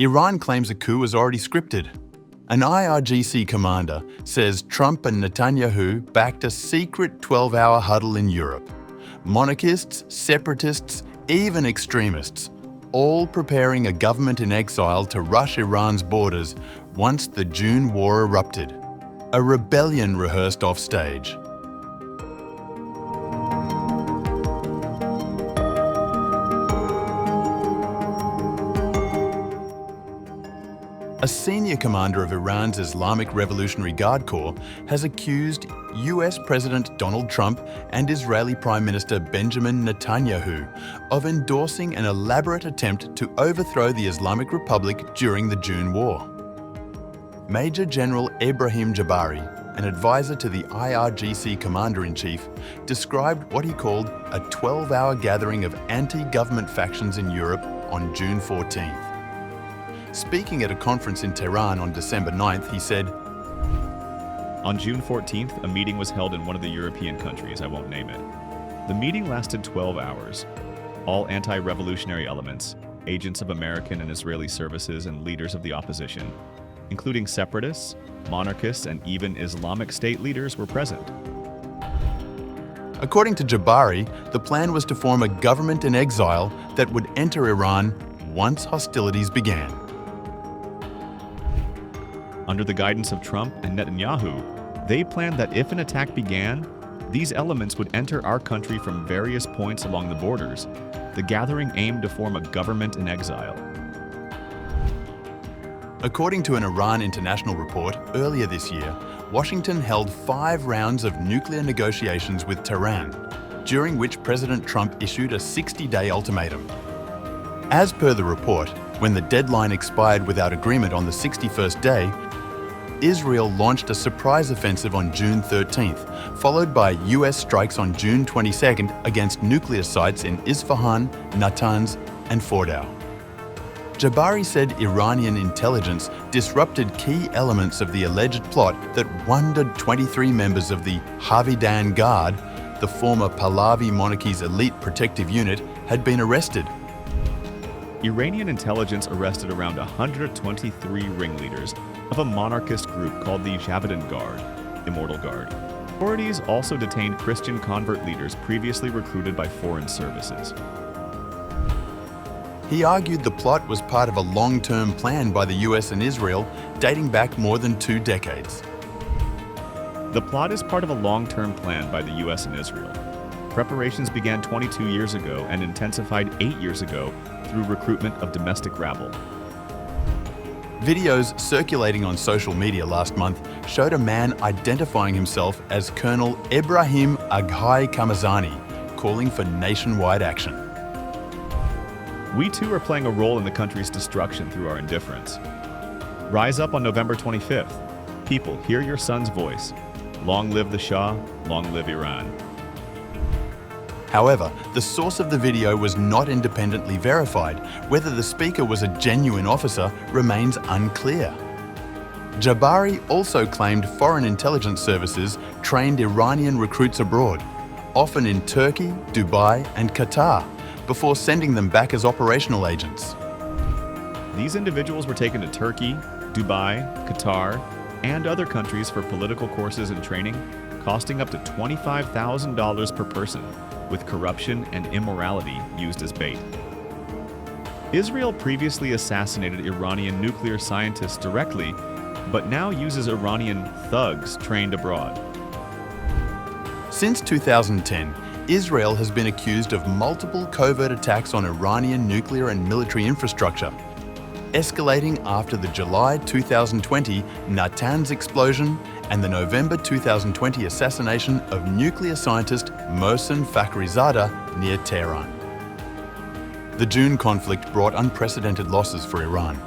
Iran claims a coup was already scripted. An IRGC commander says Trump and Netanyahu backed a secret 12-hour huddle in Europe. Monarchists, separatists, even extremists, all preparing a government in exile to rush Iran's borders once the June war erupted. A rebellion rehearsed off stage. A senior commander of Iran's Islamic Revolutionary Guard Corps has accused US President Donald Trump and Israeli Prime Minister Benjamin Netanyahu of endorsing an elaborate attempt to overthrow the Islamic Republic during the June War. Major General Ebrahim Jabari, an advisor to the IRGC Commander-in-Chief, described what he called a 12-hour gathering of anti-government factions in Europe on June 14th. Speaking at a conference in Tehran on December 9th, he said, "On June 14th, a meeting was held in one of the European countries, I won't name it. The meeting lasted 12 hours. All anti-revolutionary elements, agents of American and Israeli services and leaders of the opposition, including separatists, monarchists, and even Islamic State leaders were present." According to Jabari, the plan was to form a government in exile that would enter Iran once hostilities began. Under the guidance of Trump and Netanyahu, they planned that if an attack began, these elements would enter our country from various points along the borders. The gathering aimed to form a government in exile. According to an Iran International report earlier this year, Washington held 5 rounds of nuclear negotiations with Tehran, during which President Trump issued a 60-day ultimatum. As per the report, when the deadline expired without agreement on the 61st day, Israel launched a surprise offensive on June 13th, followed by US strikes on June 22nd against nuclear sites in Isfahan, Natanz, and Fordow. Jabari said Iranian intelligence disrupted key elements of the alleged plot that 123 members of the Javidan Guard, the former Pahlavi monarchy's elite protective unit, had been arrested. Iranian intelligence arrested around 123 ringleaders of a monarchist group called the Javidan Guard, Immortal Guard. Authorities also detained Christian convert leaders previously recruited by foreign services. He argued the plot was part of a long-term plan by the US and Israel dating back more than 2 decades. The plot is part of a long-term plan by the US and Israel. Preparations began 22 years ago and intensified 8 years ago through recruitment of domestic rabble. Videos circulating on social media last month showed a man identifying himself as Colonel Ebrahim Jabari, calling for nationwide action. We too are playing a role in the country's destruction through our indifference. Rise up on November 25th. People, hear your son's voice. Long live the Shah, long live Iran. However, the source of the video was not independently verified. Whether the speaker was a genuine officer remains unclear. Jabari also claimed foreign intelligence services trained Iranian recruits abroad, often in Turkey, Dubai, and Qatar, before sending them back as operational agents. These individuals were taken to Turkey, Dubai, Qatar, and other countries for political courses and training, costing up to $25,000 per person, with corruption and immorality used as bait. Israel previously assassinated Iranian nuclear scientists directly, but now uses Iranian thugs trained abroad. Since 2010, Israel has been accused of multiple covert attacks on Iranian nuclear and military infrastructure, escalating after the July 2020 Natanz explosion and the November 2020 assassination of nuclear scientist Mohsen Fakhrizadeh near Tehran. The June conflict brought unprecedented losses for Iran.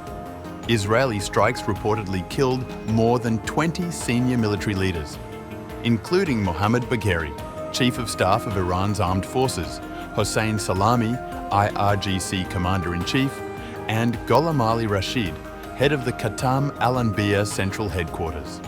Israeli strikes reportedly killed more than 20 senior military leaders, including Mohammad Bagheri, Chief of Staff of Iran's Armed Forces, Hossein Salami, IRGC Commander-in-Chief, and Gholam Ali Rashid, head of the Qatam al-Anbiya Central Headquarters.